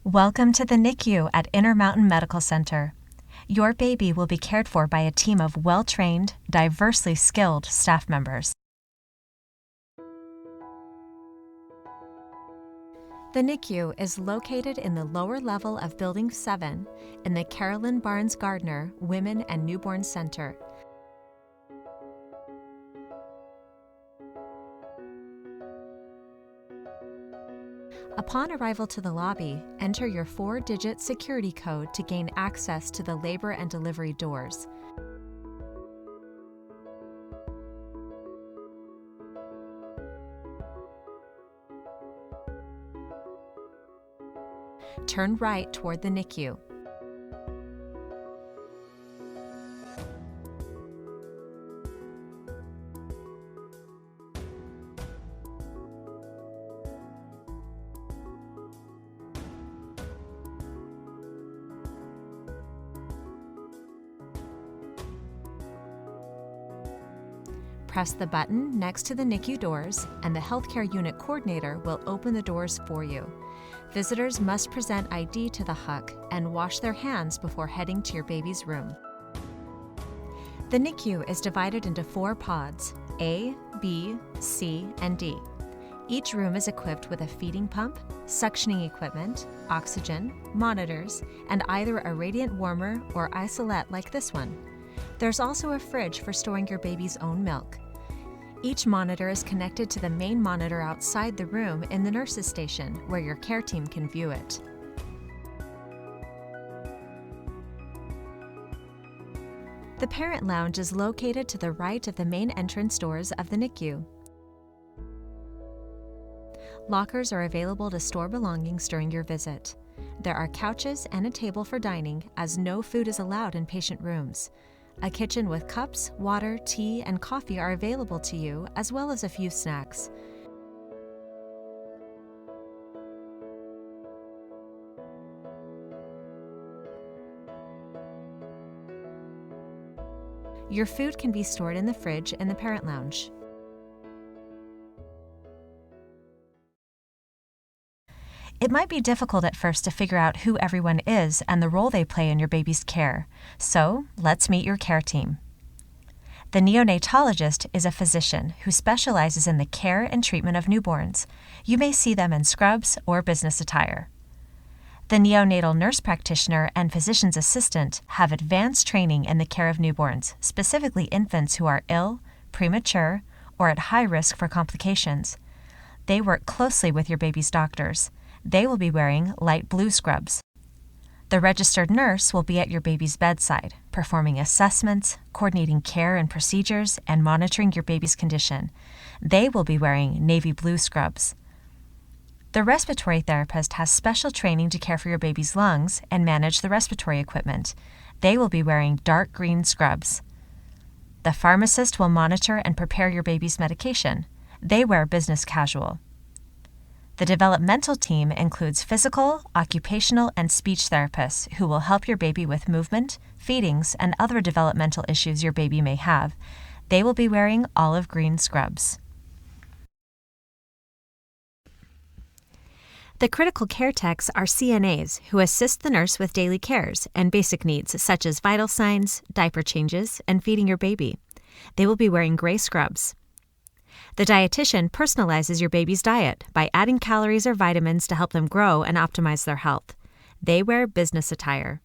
Welcome to the NICU at Intermountain Medical Center. Your baby will be cared for by a team of well-trained, diversely skilled staff members. The NICU is located in the lower level of Building 7 in the Carolyn Barnes Gardner Women and Newborn Center. Upon arrival to the lobby, enter your 4-digit security code to gain access to the labor and delivery doors. Turn right toward the NICU. Press the button next to the NICU doors, and the healthcare unit coordinator will open the doors for you. Visitors must present ID to the HUC and wash their hands before heading to your baby's room. The NICU is divided into 4 pods, A, B, C, and D. Each room is equipped with a feeding pump, suctioning equipment, oxygen, monitors, and either a radiant warmer or isolette like this one. There's also a fridge for storing your baby's own milk. Each monitor is connected to the main monitor outside the room in the nurse's station, where your care team can view it. The parent lounge is located to the right of the main entrance doors of the NICU. Lockers are available to store belongings during your visit. There are couches and a table for dining, as no food is allowed in patient rooms. A kitchen with cups, water, tea, and coffee are available to you, as well as a few snacks. Your food can be stored in the fridge in the parent lounge. It might be difficult at first to figure out who everyone is and the role they play in your baby's care, so let's meet your care team. The neonatologist is a physician who specializes in the care and treatment of newborns. You may see them in scrubs or business attire. The neonatal nurse practitioner and physician's assistant have advanced training in the care of newborns, specifically infants who are ill, premature, or at high risk for complications. They work closely with your baby's doctors. They will be wearing light blue scrubs. The registered nurse will be at your baby's bedside, performing assessments, coordinating care and procedures, and monitoring your baby's condition. They will be wearing navy blue scrubs. The respiratory therapist has special training to care for your baby's lungs and manage the respiratory equipment. They will be wearing dark green scrubs. The pharmacist will monitor and prepare your baby's medication. They wear business casual. The developmental team includes physical, occupational, and speech therapists who will help your baby with movement, feedings, and other developmental issues your baby may have. They will be wearing olive green scrubs. The critical care techs are CNAs who assist the nurse with daily cares and basic needs such as vital signs, diaper changes, and feeding your baby. They will be wearing gray scrubs. The dietitian personalizes your baby's diet by adding calories or vitamins to help them grow and optimize their health. They wear business attire.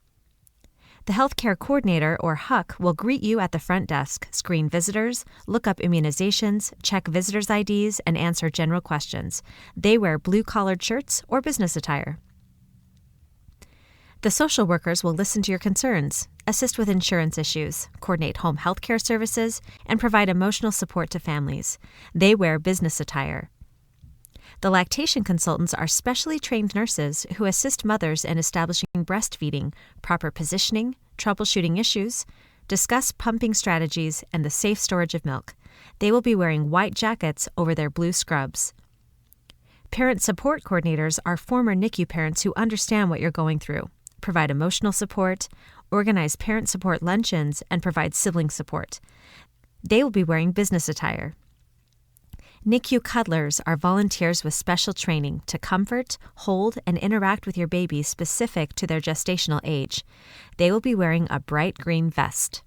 The healthcare coordinator, or HUC, will greet you at the front desk, screen visitors, look up immunizations, check visitors' IDs, and answer general questions. They wear blue-collared shirts or business attire. The social workers will listen to your concerns, assist with insurance issues, coordinate home health care services, and provide emotional support to families. They wear business attire. The lactation consultants are specially trained nurses who assist mothers in establishing breastfeeding, proper positioning, troubleshooting issues, discuss pumping strategies, and the safe storage of milk. They will be wearing white jackets over their blue scrubs. Parent support coordinators are former NICU parents who understand what you're going through, provide emotional support, organize parent support luncheons, and provide sibling support. They will be wearing business attire. NICU cuddlers are volunteers with special training to comfort, hold, and interact with your baby specific to their gestational age. They will be wearing a bright green vest.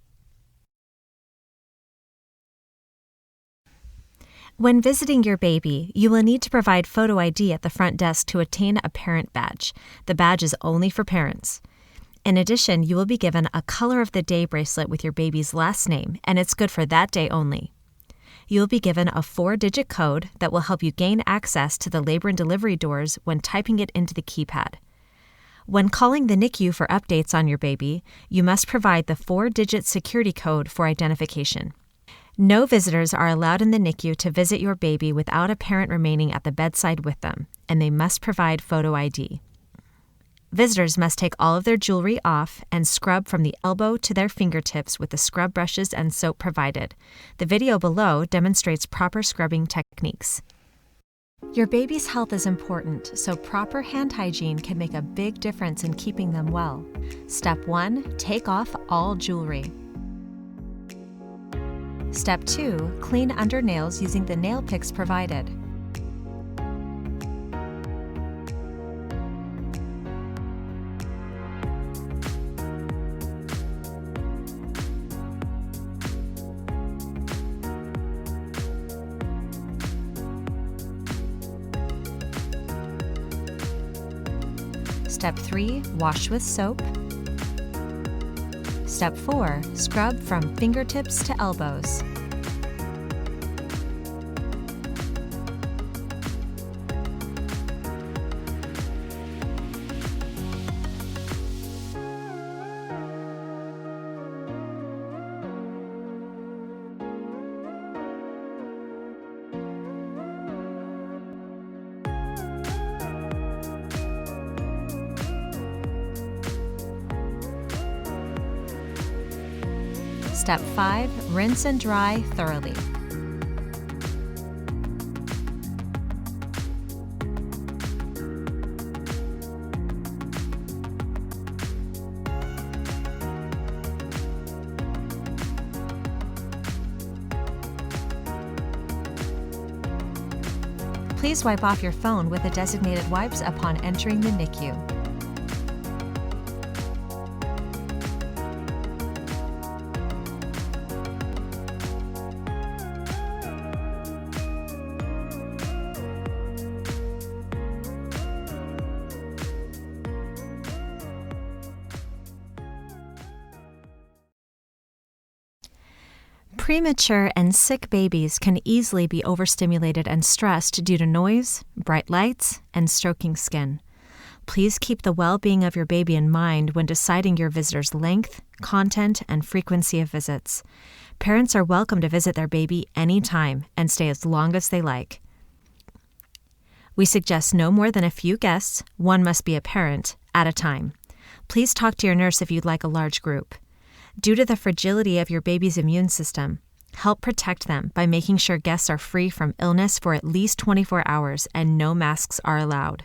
When visiting your baby, you will need to provide photo ID at the front desk to obtain a parent badge. The badge is only for parents. In addition, you will be given a color of the day bracelet with your baby's last name, and it's good for that day only. You will be given a 4-digit code that will help you gain access to the labor and delivery doors when typing it into the keypad. When calling the NICU for updates on your baby, you must provide the 4-digit security code for identification. No visitors are allowed in the NICU to visit your baby without a parent remaining at the bedside with them, and they must provide photo ID. Visitors must take all of their jewelry off and scrub from the elbow to their fingertips with the scrub brushes and soap provided. The video below demonstrates proper scrubbing techniques. Your baby's health is important, so proper hand hygiene can make a big difference in keeping them well. Step 1. Take off all jewelry. Step 2. Clean under nails using the nail picks provided. Step 3. Wash with soap. Step 4. Scrub from fingertips to elbows. Step 5. Rinse and dry thoroughly. Please wipe off your phone with the designated wipes upon entering the NICU. Premature and sick babies can easily be overstimulated and stressed due to noise, bright lights, and stroking skin. Please keep the well-being of your baby in mind when deciding your visitor's length, content, and frequency of visits. Parents are welcome to visit their baby anytime and stay as long as they like. We suggest no more than a few guests, one must be a parent, at a time. Please talk to your nurse if you'd like a large group. Due to the fragility of your baby's immune system, help protect them by making sure guests are free from illness for at least 24 hours and no masks are allowed.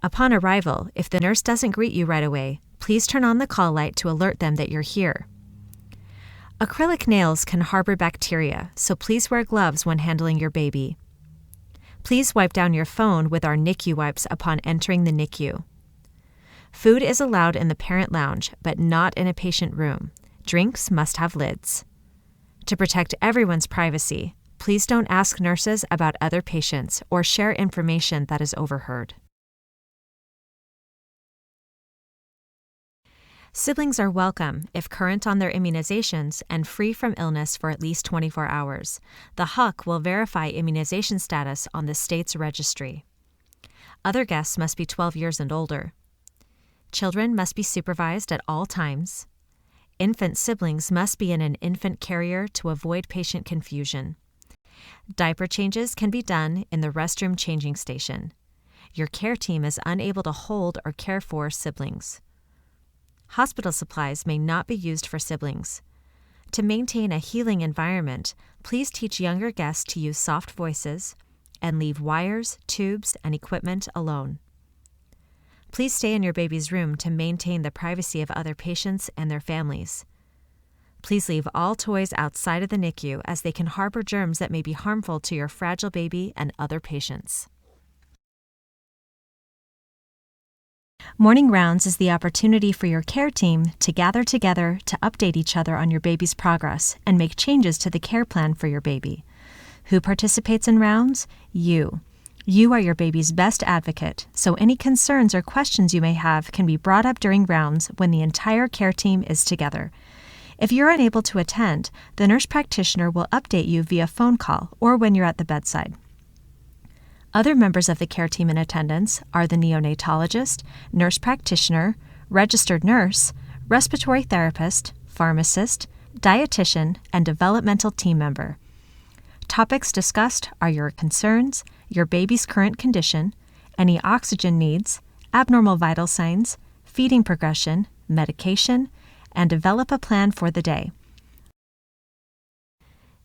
Upon arrival, if the nurse doesn't greet you right away, please turn on the call light to alert them that you're here. Acrylic nails can harbor bacteria, so please wear gloves when handling your baby. Please wipe down your phone with our NICU wipes upon entering the NICU. Food is allowed in the parent lounge, but not in a patient room. Drinks must have lids. To protect everyone's privacy, please don't ask nurses about other patients or share information that is overheard. Siblings are welcome if current on their immunizations and free from illness for at least 24 hours. The HUC will verify immunization status on the state's registry. Other guests must be 12 years and older. Children must be supervised at all times. Infant siblings must be in an infant carrier to avoid patient confusion. Diaper changes can be done in the restroom changing station. Your care team is unable to hold or care for siblings. Hospital supplies may not be used for siblings. To maintain a healing environment, please teach younger guests to use soft voices and leave wires, tubes, and equipment alone. Please stay in your baby's room to maintain the privacy of other patients and their families. Please leave all toys outside of the NICU as they can harbor germs that may be harmful to your fragile baby and other patients. Morning rounds is the opportunity for your care team to gather together to update each other on your baby's progress and make changes to the care plan for your baby. Who participates in rounds? You. You are your baby's best advocate, so any concerns or questions you may have can be brought up during rounds when the entire care team is together. If you're unable to attend, the nurse practitioner will update you via phone call or when you're at the bedside. Other members of the care team in attendance are the neonatologist, nurse practitioner, registered nurse, respiratory therapist, pharmacist, dietitian, and developmental team member. Topics discussed are your concerns, your baby's current condition, any oxygen needs, abnormal vital signs, feeding progression, medication, and develop a plan for the day.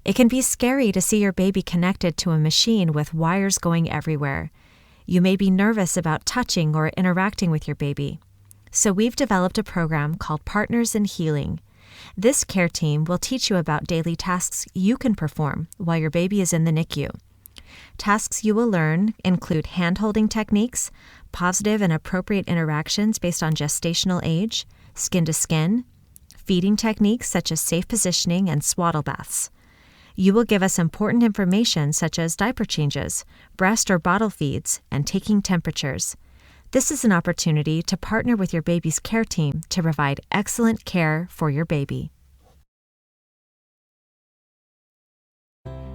It can be scary to see your baby connected to a machine with wires going everywhere. You may be nervous about touching or interacting with your baby. So we've developed a program called Partners in Healing. This care team will teach you about daily tasks you can perform while your baby is in the NICU. Tasks you will learn include hand-holding techniques, positive and appropriate interactions based on gestational age, skin-to-skin, feeding techniques such as safe positioning and swaddle baths. You will give us important information such as diaper changes, breast or bottle feeds, and taking temperatures. This is an opportunity to partner with your baby's care team to provide excellent care for your baby.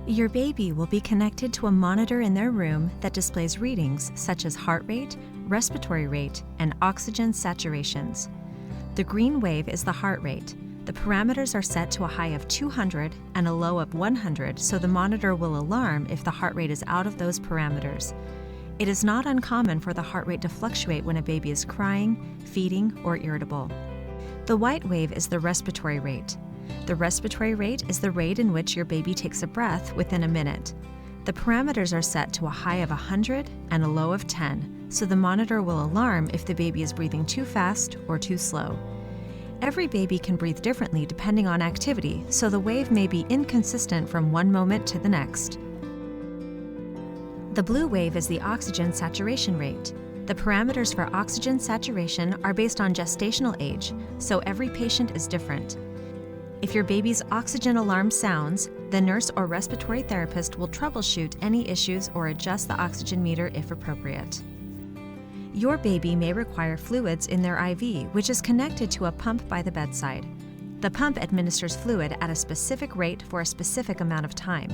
Your baby will be connected to a monitor in their room that displays readings such as heart rate, respiratory rate, and oxygen saturations. The green wave is the heart rate. The parameters are set to a high of 200 and a low of 100, so the monitor will alarm if the heart rate is out of those parameters. It is not uncommon for the heart rate to fluctuate when a baby is crying, feeding, or irritable. The white wave is the respiratory rate. The respiratory rate is the rate in which your baby takes a breath within a minute. The parameters are set to a high of 100 and a low of 10, so the monitor will alarm if the baby is breathing too fast or too slow. Every baby can breathe differently depending on activity, so the wave may be inconsistent from one moment to the next. The blue wave is the oxygen saturation rate. The parameters for oxygen saturation are based on gestational age, so every patient is different. If your baby's oxygen alarm sounds, the nurse or respiratory therapist will troubleshoot any issues or adjust the oxygen meter if appropriate. Your baby may require fluids in their IV, which is connected to a pump by the bedside. The pump administers fluid at a specific rate for a specific amount of time.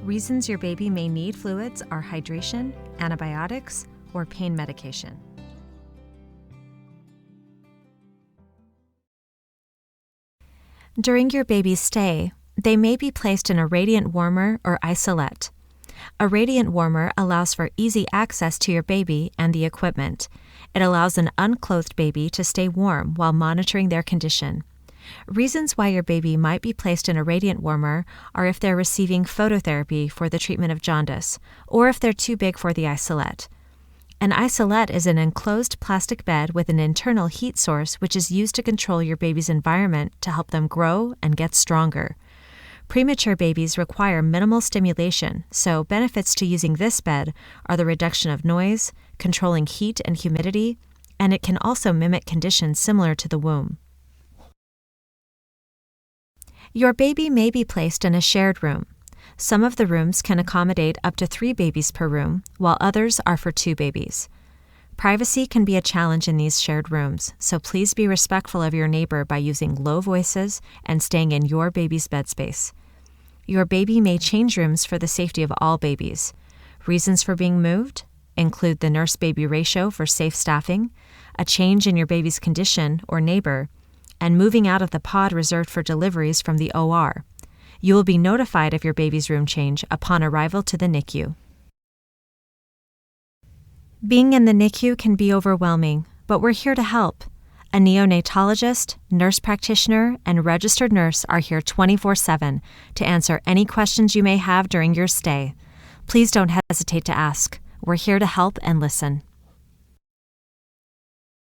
Reasons your baby may need fluids are hydration, antibiotics, or pain medication. During your baby's stay, they may be placed in a radiant warmer or isolette. A radiant warmer allows for easy access to your baby and the equipment. It allows an unclothed baby to stay warm while monitoring their condition. Reasons why your baby might be placed in a radiant warmer are if they're receiving phototherapy for the treatment of jaundice, or if they're too big for the isolette. An isolette is an enclosed plastic bed with an internal heat source which is used to control your baby's environment to help them grow and get stronger. Premature babies require minimal stimulation, so benefits to using this bed are the reduction of noise, controlling heat and humidity, and it can also mimic conditions similar to the womb. Your baby may be placed in a shared room. Some of the rooms can accommodate up to 3 babies per room, while others are for 2 babies. Privacy can be a challenge in these shared rooms, so please be respectful of your neighbor by using low voices and staying in your baby's bed space. Your baby may change rooms for the safety of all babies. Reasons for being moved include the nurse-baby ratio for safe staffing, a change in your baby's condition or neighbor, and moving out of the pod reserved for deliveries from the OR. You will be notified of your baby's room change upon arrival to the NICU. Being in the NICU can be overwhelming, but we're here to help. A neonatologist, nurse practitioner, and registered nurse are here 24/7 to answer any questions you may have during your stay. Please don't hesitate to ask. We're here to help and listen.